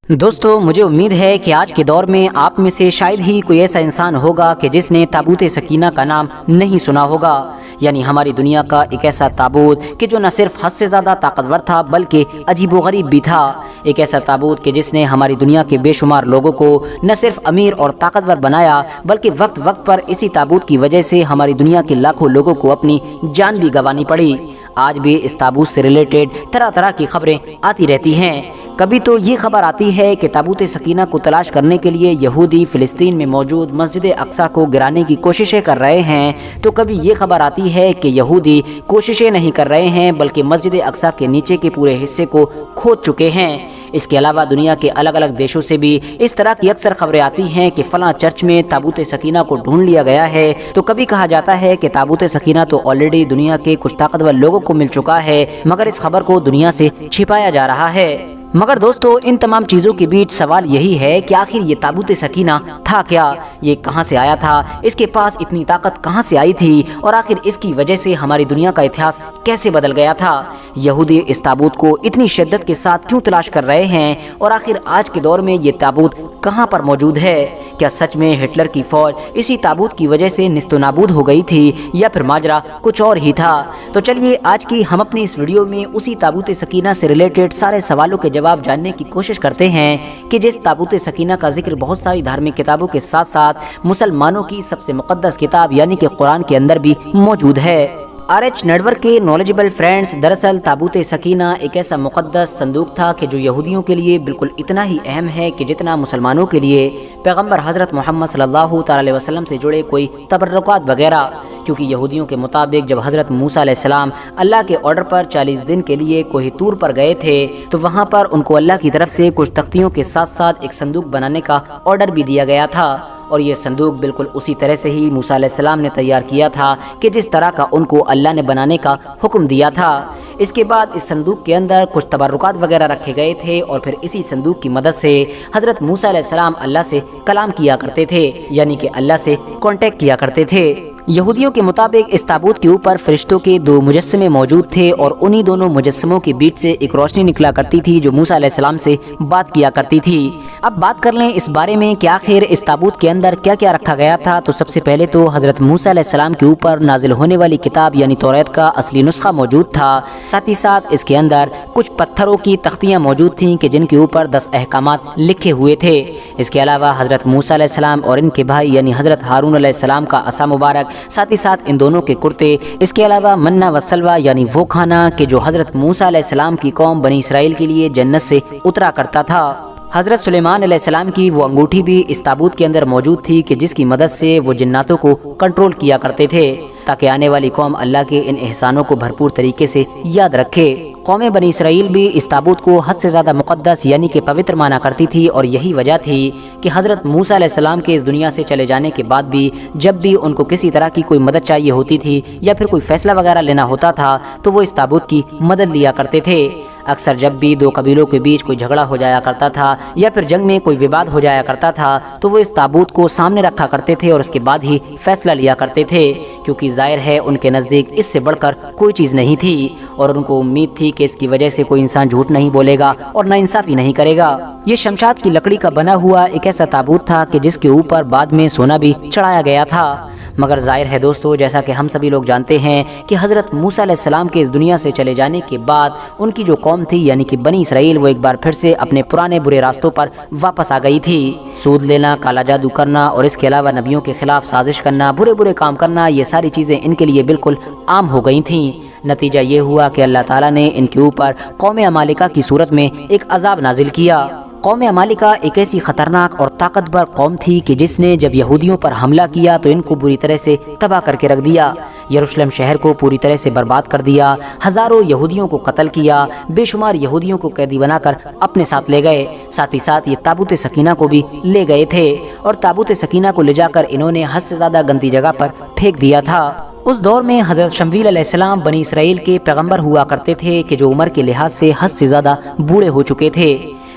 دوستو مجھے امید ہے کہ آج کے دور میں آپ میں سے شاید ہی کوئی ایسا انسان ہوگا کہ جس نے تابوت سکینہ کا نام نہیں سنا ہوگا، یعنی ہماری دنیا کا ایک ایسا تابوت کہ جو نہ صرف حد سے زیادہ طاقتور تھا بلکہ عجیب و غریب بھی تھا، ایک ایسا تابوت کہ جس نے ہماری دنیا کے بے شمار لوگوں کو نہ صرف امیر اور طاقتور بنایا بلکہ وقت وقت پر اسی تابوت کی وجہ سے ہماری دنیا کے لاکھوں لوگوں کو اپنی جان بھی گنوانی پڑی۔ آج بھی اس تابوت سے ریلیٹڈ طرح طرح کی خبریں آتی رہتی ہیں۔ کبھی تو یہ خبر آتی ہے کہ تابوت سکینہ کو تلاش کرنے کے لیے یہودی فلسطین میں موجود مسجد اقصی کو گرانے کی کوششیں کر رہے ہیں، تو کبھی یہ خبر آتی ہے کہ یہودی کوششیں نہیں کر رہے ہیں بلکہ مسجد اقصی کے نیچے کے پورے حصے کو کھود چکے ہیں۔ اس کے علاوہ دنیا کے الگ الگ دیشوں سے بھی اس طرح کی اکثر خبریں آتی ہیں کہ فلاں چرچ میں تابوت سکینہ کو ڈھونڈ لیا گیا ہے، تو کبھی کہا جاتا ہے کہ تابوت سکینہ تو آلریڈی دنیا کے کچھ طاقتور لوگوں کو مل چکا ہے، مگر اس خبر کو دنیا سے چھپایا جا رہا ہے۔ مگر دوستو ان تمام چیزوں کے بیچ سوال یہی ہے کہ آخر یہ تابوت سکینہ تھا کیا، یہ کہاں سے آیا تھا، اس کے پاس اتنی طاقت کہاں سے آئی تھی، اور آخر اس کی وجہ سے ہماری دنیا کا اتہاس کیسے بدل گیا تھا۔ یہودی اس تابوت کو اتنی شدت کے ساتھ کیوں تلاش کر رہے ہیں، اور آخر آج کے دور میں یہ تابوت کہاں پر موجود ہے؟ کیا سچ میں ہٹلر کی فوج اسی تابوت کی وجہ سے نیست و نابود ہو گئی تھی، یا پھر ماجرا کچھ اور ہی تھا؟ تو چلیے آج کی ہم اپنی اس ویڈیو میں اسی تابوت سکینہ سے ریلیٹڈ سارے سوالوں کے جواب جاننے کی کوشش کرتے ہیں کہ جس تابوت سکینہ کا ذکر بہت ساری دھارمک کتابوں کے ساتھ ساتھ مسلمانوں کی سب سے مقدس کتاب یعنی کہ قرآن کے اندر بھی موجود ہے۔ RH نیٹ ورک کے نالجبل فرینڈز، دراصل تابوت سکینہ ایک ایسا مقدس صندوق تھا کہ جو یہودیوں کے لیے بالکل اتنا ہی اہم ہے کہ جتنا مسلمانوں کے لیے پیغمبر حضرت محمد صلی اللہ تعالی علیہ وسلم سے جڑے کوئی تبرکات وغیرہ، کیونکہ یہودیوں کے مطابق جب حضرت موسیٰ علیہ السلام اللہ کے آرڈر پر 40 دن کے لیے کوہ طور پر گئے تھے تو وہاں پر ان کو اللہ کی طرف سے کچھ تختیوں کے ساتھ ساتھ ایک صندوق بنانے کا آرڈر بھی دیا گیا تھا، اور یہ صندوق بالکل اسی طرح سے ہی موسیٰ علیہ السلام نے تیار کیا تھا کہ جس طرح کا ان کو اللہ نے بنانے کا حکم دیا تھا۔ اس کے بعد اس صندوق کے اندر کچھ تبرکات وغیرہ رکھے گئے تھے، اور پھر اسی صندوق کی مدد سے حضرت موسیٰ علیہ السلام اللہ سے کلام کیا کرتے تھے، یعنی کہ اللہ سے کانٹیکٹ کیا کرتے تھے۔ یہودیوں کے مطابق اس تابوت کے اوپر فرشتوں کے 2 مجسمے موجود تھے، اور انہی دونوں مجسموں کے بیچ سے ایک روشنی نکلا کرتی تھی جو موسیٰ علیہ السلام سے بات کیا کرتی تھی۔ اب بات کر لیں اس بارے میں کہ آخر اس تابوت کے اندر کیا کیا رکھا گیا تھا، تو سب سے پہلے تو حضرت موسیٰ علیہ السلام کے اوپر نازل ہونے والی کتاب یعنی توریت کا اصلی نسخہ موجود تھا، ساتھ ہی ساتھ اس کے اندر کچھ پتھروں کی تختیاں موجود تھیں کہ جن کے اوپر 10 احکامات لکھے ہوئے تھے۔ اس کے علاوہ حضرت موسیٰ علیہ السلام اور ان کے بھائی یعنی حضرت ہارون علیہ السلام کا عصا مبارک، ساتھ ہی ساتھ ان دونوں کے کرتے، اس کے علاوہ منہ و سلویٰ یعنی وہ کھانا کہ جو حضرت موسیٰ علیہ السلام کی قوم بنی اسرائیل کے لیے جنت سے اترا کرتا تھا۔ حضرت سلیمان علیہ السلام کی وہ انگوٹھی بھی اس تابوت کے اندر موجود تھی کہ جس کی مدد سے وہ جناتوں کو کنٹرول کیا کرتے تھے تاکہ آنے والی قوم اللہ کے ان احسانوں کو بھرپور طریقے سے یاد رکھے۔ قوم بنی اسرائیل بھی اس تابوت کو حد سے زیادہ مقدس یعنی کہ پوتر مانا کرتی تھی، اور یہی وجہ تھی کہ حضرت موسیٰ علیہ السلام کے اس دنیا سے چلے جانے کے بعد بھی جب بھی ان کو کسی طرح کی کوئی مدد چاہیے ہوتی تھی یا پھر کوئی فیصلہ وغیرہ لینا ہوتا تھا تو وہ اس تابوت کی مدد لیا کرتے تھے۔ اکثر جب بھی 2 قبیلوں کے بیچ کوئی جھگڑا ہو جایا کرتا تھا یا پھر جنگ میں کوئی وواد ہو جایا کرتا تھا تو وہ اس تابوت کو سامنے رکھا کرتے تھے اور اس کے بعد ہی فیصلہ لیا کرتے تھے، کیونکہ ظاہر ہے ان کے نزدیک اس سے بڑھ کر کوئی چیز نہیں تھی، اور ان کو امید تھی کہ اس کی وجہ سے کوئی انسان جھوٹ نہیں بولے گا اور نا انصافی نہیں کرے گا۔ یہ شمشاد کی لکڑی کا بنا ہوا ایک ایسا تابوت تھا کہ جس کے اوپر بعد میں سونا بھی چڑھایا گیا تھا، مگر ظاہر ہے دوستو جیسا کہ ہم سبھی لوگ جانتے ہیں کہ حضرت موسیٰ علیہ السلام کے اس دنیا سے چلے جانے کے بعد ان کی جو قوم تھی یعنی کہ بنی اسرائیل وہ ایک بار پھر سے اپنے پرانے برے راستوں پر واپس آ گئی تھی۔ سود لینا، کالا جادو کرنا اور اس کے علاوہ نبیوں کے خلاف سازش کرنا، برے برے کام کرنا، یہ ساری چیزیں ان کے لیے بالکل عام ہو گئی تھیں۔ نتیجہ یہ ہوا کہ اللہ تعالیٰ نے ان کے اوپر قوم عمالقہ کی صورت میں ایک عذاب نازل کیا۔ قوم عمالقہ ایک ایسی خطرناک اور طاقتور قوم تھی کہ جس نے جب یہودیوں پر حملہ کیا تو ان کو بری طرح سے تباہ کر کے رکھ دیا، یروشلم شہر کو پوری طرح سے برباد کر دیا، ہزاروں یہودیوں کو قتل کیا، بے شمار یہودیوں کو قیدی بنا کر اپنے ساتھ لے گئے، ساتھ ہی ساتھ یہ تابوت سکینہ کو بھی لے گئے تھے، اور تابوت سکینہ کو لے جا کر انہوں نے حد سے زیادہ گندی جگہ پر پھینک دیا تھا۔ اس دور میں حضرت شمویل علیہ السلام بنی اسرائیل کے پیغمبر ہوا کرتے تھے کہ جو عمر کے لحاظ سے حد سے زیادہ بوڑھے ہو چکے تھے۔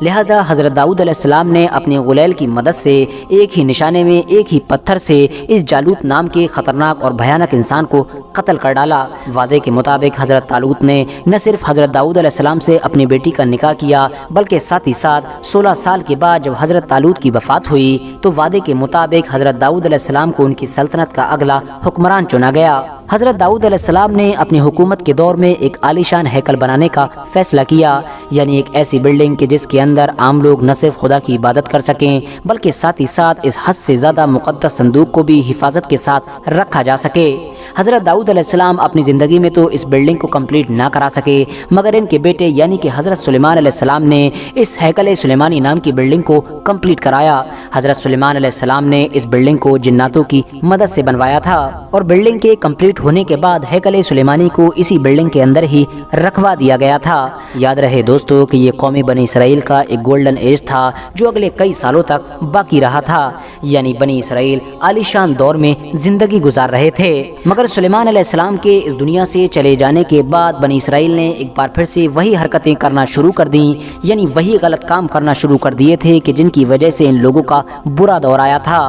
لہذا حضرت داؤد علیہ السلام نے اپنے غلیل کی مدد سے ایک ہی نشانے میں ایک ہی پتھر سے اس جالوت نام کے خطرناک اور بھیانک انسان کو قتل کر ڈالا۔ وعدے کے مطابق حضرت طالوت نے نہ صرف حضرت داؤد علیہ السلام سے اپنی بیٹی کا نکاح کیا بلکہ ساتھ ہی ساتھ 16 سال کے بعد جب حضرت طالوت کی وفات ہوئی تو وعدے کے مطابق حضرت داؤد علیہ السلام کو ان کی سلطنت کا اگلا حکمران چنا گیا۔ حضرت داؤد علیہ السلام نے اپنی حکومت کے دور میں ایک عالیشان ہیکل بنانے کا فیصلہ کیا، یعنی ایک ایسی بلڈنگ کہ جس کے اندر عام لوگ نہ صرف خدا کی عبادت کر سکیں بلکہ ساتھ ہی ساتھ اس حد سے زیادہ مقدس صندوق کو بھی حفاظت کے ساتھ رکھا جا سکے۔ حضرت داؤد علیہ السلام اپنی زندگی میں تو اس بلڈنگ کو کمپلیٹ نہ کرا سکے، مگر ان کے بیٹے یعنی کہ حضرت سلیمان علیہ السلام نے اس ہیکل سلیمانی نام کی بلڈنگ کو کمپلیٹ کرایا۔ حضرت سلیمان علیہ السلام نے اس بلڈنگ کو جناتوں کی مدد سے بنوایا تھا اور بلڈنگ کے کمپلیٹ ہونے کے بعد ہیکل سلیمانی کو اسی بلڈنگ کے اندر ہی رکھوا دیا گیا تھا۔ یاد رہے دوستو کہ یہ قوم بنی اسرائیل کا ایک گولڈن ایج تھا جو اگلے کئی سالوں تک باقی رہا تھا، یعنی بنی اسرائیل عالیشان دور میں زندگی گزار رہے تھے۔ مگر سلیمان علیہ السلام کے اس دنیا سے چلے جانے کے بعد بنی اسرائیل نے ایک بار پھر سے وہی حرکتیں کرنا شروع کر دیں، یعنی وہی غلط کام کرنا شروع کر دیے تھے کہ جن کی وجہ سے ان لوگوں کا برا دور آیا تھا۔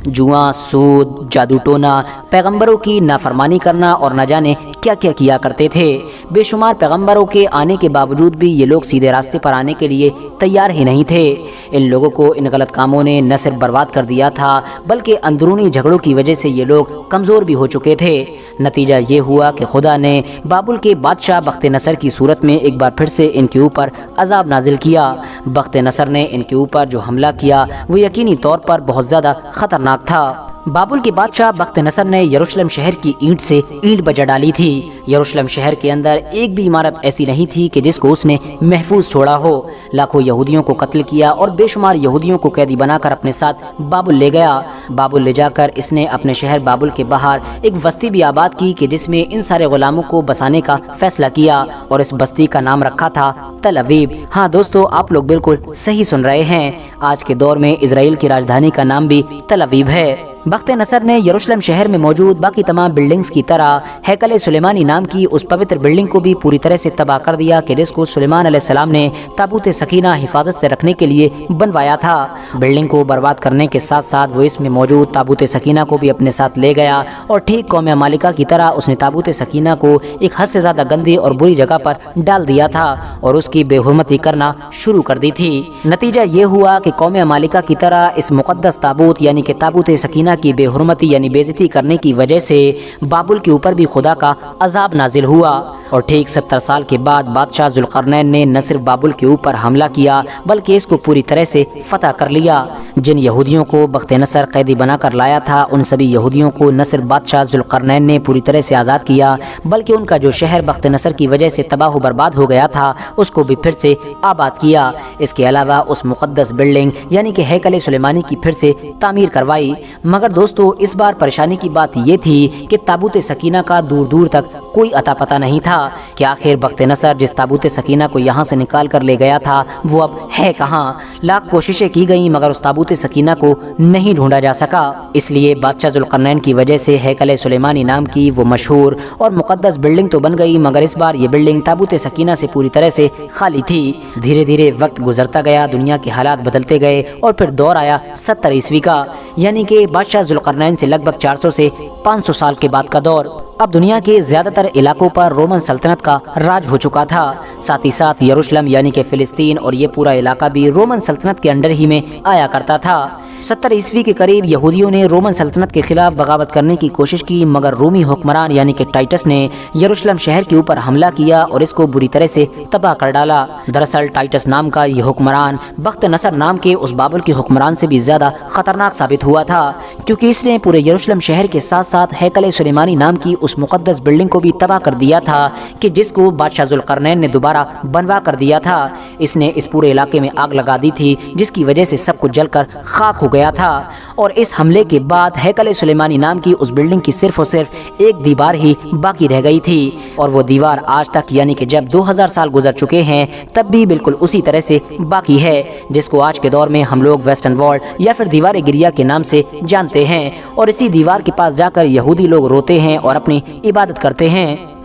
جوا، سود، جادو ٹونا، پیغمبروں کی نافرمانی کرنا اور نہ جانے کیا کیا کیا کرتے تھے۔ بے شمار پیغمبروں کے آنے کے باوجود بھی یہ لوگ سیدھے راستے پر آنے کے لیے تیار ہی نہیں تھے۔ ان لوگوں کو ان غلط کاموں نے نہ صرف برباد کر دیا تھا بلکہ اندرونی جھگڑوں کی وجہ سے یہ لوگ کمزور بھی ہو چکے تھے۔ نتیجہ یہ ہوا کہ خدا نے بابل کے بادشاہ بخت نصر کی صورت میں ایک بار پھر سے ان کے اوپر عذاب نازل کیا۔ بخت نصر نے ان کے اوپر جو حملہ کیا وہ یقینی طور پر بہت زیادہ خطرناک تھا۔ بابل کے بادشاہ بخت نصر نے یروشلم شہر کی اینٹ سے اینٹ بجا ڈالی تھی۔ یروشلم شہر کے اندر ایک بھی عمارت ایسی نہیں تھی کہ جس کو اس نے محفوظ چھوڑا ہو۔ لاکھوں یہودیوں کو قتل کیا اور بے شمار یہودیوں کو قیدی بنا کر اپنے ساتھ بابل لے گیا۔ بابل لے جا کر اس نے اپنے شہر بابل کے باہر ایک بستی بھی آباد کی کہ جس میں ان سارے غلاموں کو بسانے کا فیصلہ کیا اور اس بستی کا نام رکھا تھا تل ابیب۔ ہاں دوستو، آپ لوگ بالکل صحیح سن رہے ہیں، آج کے دور میں اسرائیل کی راجدھانی کا نام بھی تل ابیب ہے۔ بخت نصر نے یروشلم شہر میں موجود باقی تمام بلڈنگز کی طرح ہیکل سلیمانی نام کی اس پوتر بلڈنگ کو بھی پوری طرح سے تباہ کر دیا کہ جس کو سلیمان علیہ السلام نے تابوت سکینہ حفاظت سے رکھنے کے لیے بنوایا تھا۔ بلڈنگ کو برباد کرنے کے ساتھ ساتھ وہ اس میں موجود تابوت سکینہ کو بھی اپنے ساتھ لے گیا اور ٹھیک قوم مالکہ کی طرح اس نے تابوت سکینہ کو ایک حد سے زیادہ گندی اور بری جگہ پر ڈال دیا تھا اور اس کی بے حرمتی کرنا شروع کر دی تھی۔ نتیجہ یہ ہوا کہ قوم مالکہ کی طرح اس مقدس تابوت یعنی کہ تابوت سکینہ کی بے حرمتی یعنی بے عزتی کرنے کی وجہ سے بابل کے اوپر بھی خدا کا عذاب نازل ہوا اور ٹھیک 70 سال کے بعد بادشاہ ذوالقرنین نے نہ صرف بابل کے اوپر حملہ کیا بلکہ اس کو پوری طرح سے فتح کر لیا۔ جن یہودیوں کو بخت نصر قیدی بنا کر لایا تھا ان سبھی یہودیوں کو نہ صرف بادشاہ ذوالقرنین نے پوری طرح سے آزاد کیا بلکہ ان کا جو شہر بخت نصر کی وجہ سے تباہ و برباد ہو گیا تھا اس کو بھی پھر سے آباد کیا۔ اس کے علاوہ اس مقدس بلڈنگ یعنی کہ ہیکل سلیمانی کی پھر سے تعمیر کروائی۔ مگر دوستو اس بار پریشانی کی بات یہ تھی کہ تابوت سکینہ کا دور دور تک کوئی اتا پتہ نہیں تھا کہ آخر بخت نصر جس تابوت سکینہ کو یہاں سے نکال کر لے گیا تھا وہ اب ہے کہاں۔ لاکھ کوششیں کی گئیں مگر اس تابوت سکینہ کو نہیں ڈھونڈا جا سکا۔ اس لیے بادشاہ ذوالقرنین کی وجہ سے ہیکل سلیمانی نام کی وہ مشہور اور مقدس بلڈنگ تو بن گئی مگر اس بار یہ بلڈنگ تابوت سکینہ سے پوری طرح سے خالی تھی۔ دھیرے دھیرے وقت گزرتا گیا، دنیا کے حالات بدلتے گئے اور پھر دور آیا 70 عیسوی کا، یعنی کہ بادشاہ ذوالقرنین سے لگ بھگ 400 سے 500 سال کے بعد کا دور۔ اب دنیا کے زیادہ تر علاقوں پر رومن سلطنت کا راج ہو چکا تھا، ساتھ ہی ساتھ یروشلم یعنی کہ فلسطین اور یہ پورا علاقہ بھی رومن سلطنت کے انڈر ہی میں آیا کرتا تھا۔ 70 عیسوی کے قریب یہودیوں نے رومن سلطنت کے خلاف بغاوت کرنے کی کوشش کی مگر رومی حکمران یعنی کہ ٹائٹس نے یروشلم شہر کے اوپر حملہ کیا اور اس کو بری طرح سے تباہ کر ڈالا۔ دراصل ٹائٹس نام کا یہ حکمران بخت نصر نام کے اس بابل کے حکمران سے بھی زیادہ خطرناک ثابت ہوا تھا کیونکہ اس نے پورے یروشلم شہر کے ساتھ ساتھ ہیکل سلیمانی نام کی اس مقدس بلڈنگ کو بھی تباہ کر دیا تھا کہ جس کو بادشاہ ذوالقرنین نے دوبارہ بنوا کر دیا تھا۔ اس نے اس پورے علاقے میں آگ لگا دی تھی جس کی وجہ سے سب کچھ جل کر خاک ہو گیا تھا اور اس حملے کے بعد ہیکل سلیمانی نام کی اس بلڈنگ کی صرف اور صرف ایک دیوار ہی باقی رہ گئی تھی اور وہ دیوار آج تک یعنی کہ جب 2000 سال گزر چکے ہیں تب بھی بالکل اسی طرح سے باقی ہے جس کو آج کے دور میں ہم لوگ ویسٹرن وال یا پھر دیوار گریا کے نام سے جانتے ہیں اور اسی دیوار کے پاس جا کر یہودی لوگ روتے ہیں اور اپنی عبادت کرتے ہیں۔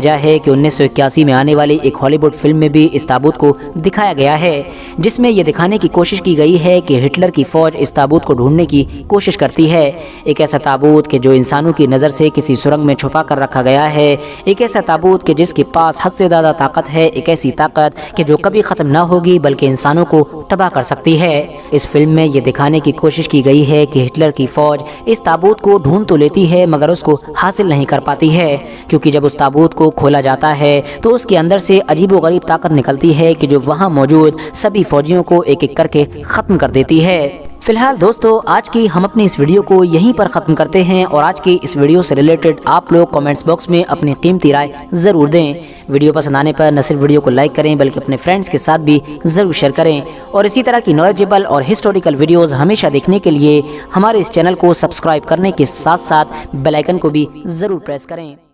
وجہ ہے کہ 1981 میں آنے والی ایک ہالی ووڈ فلم میں بھی اس تابوت کو دکھایا گیا ہے، جس میں یہ دکھانے کی کوشش کی گئی ہے کہ ہٹلر کی فوج اس تابوت کو ڈھونڈنے کی کوشش کرتی ہے۔ ایک ایسا تابوت کہ جو انسانوں کی نظر سے کسی سرنگ میں چھپا کر رکھا گیا ہے، ایک ایسا تابوت کہ جس کے پاس حد سے زیادہ طاقت ہے، ایک ایسی طاقت کہ جو کبھی ختم نہ ہوگی بلکہ انسانوں کو تباہ کر سکتی ہے۔ اس فلم میں یہ دکھانے کی کوشش کی گئی ہے کہ ہٹلر کی فوج اس تابوت کو ڈھونڈ تو لیتی ہے مگر اس کو حاصل نہیں کر پاتی ہے، کیونکہ جب اس تابوت کو کھولا جاتا ہے تو اس کے اندر سے عجیب و غریب طاقت نکلتی ہے کہ جو وہاں موجود سبھی فوجیوں کو ایک ایک کر کے ختم کر دیتی ہے۔ فی الحال دوستو، آج کی ہم اپنی اس ویڈیو کو یہیں پر ختم کرتے ہیں، اور آج کی اس ویڈیو سے ریلیٹڈ آپ لوگ کامنٹس باکس میں اپنی قیمتی رائے ضرور دیں۔ ویڈیو پسند آنے پر نہ صرف ویڈیو کو لائک کریں بلکہ اپنے فرینڈز کے ساتھ بھی ضرور شیئر کریں، اور اسی طرح کی نالجیبل اور ہسٹوریکل ویڈیوز ہمیشہ دیکھنے کے لیے ہمارے اس چینل کو سبسکرائب کرنے کے ساتھ ساتھ بیل آئیکن کو بھی ضرور پریس کریں۔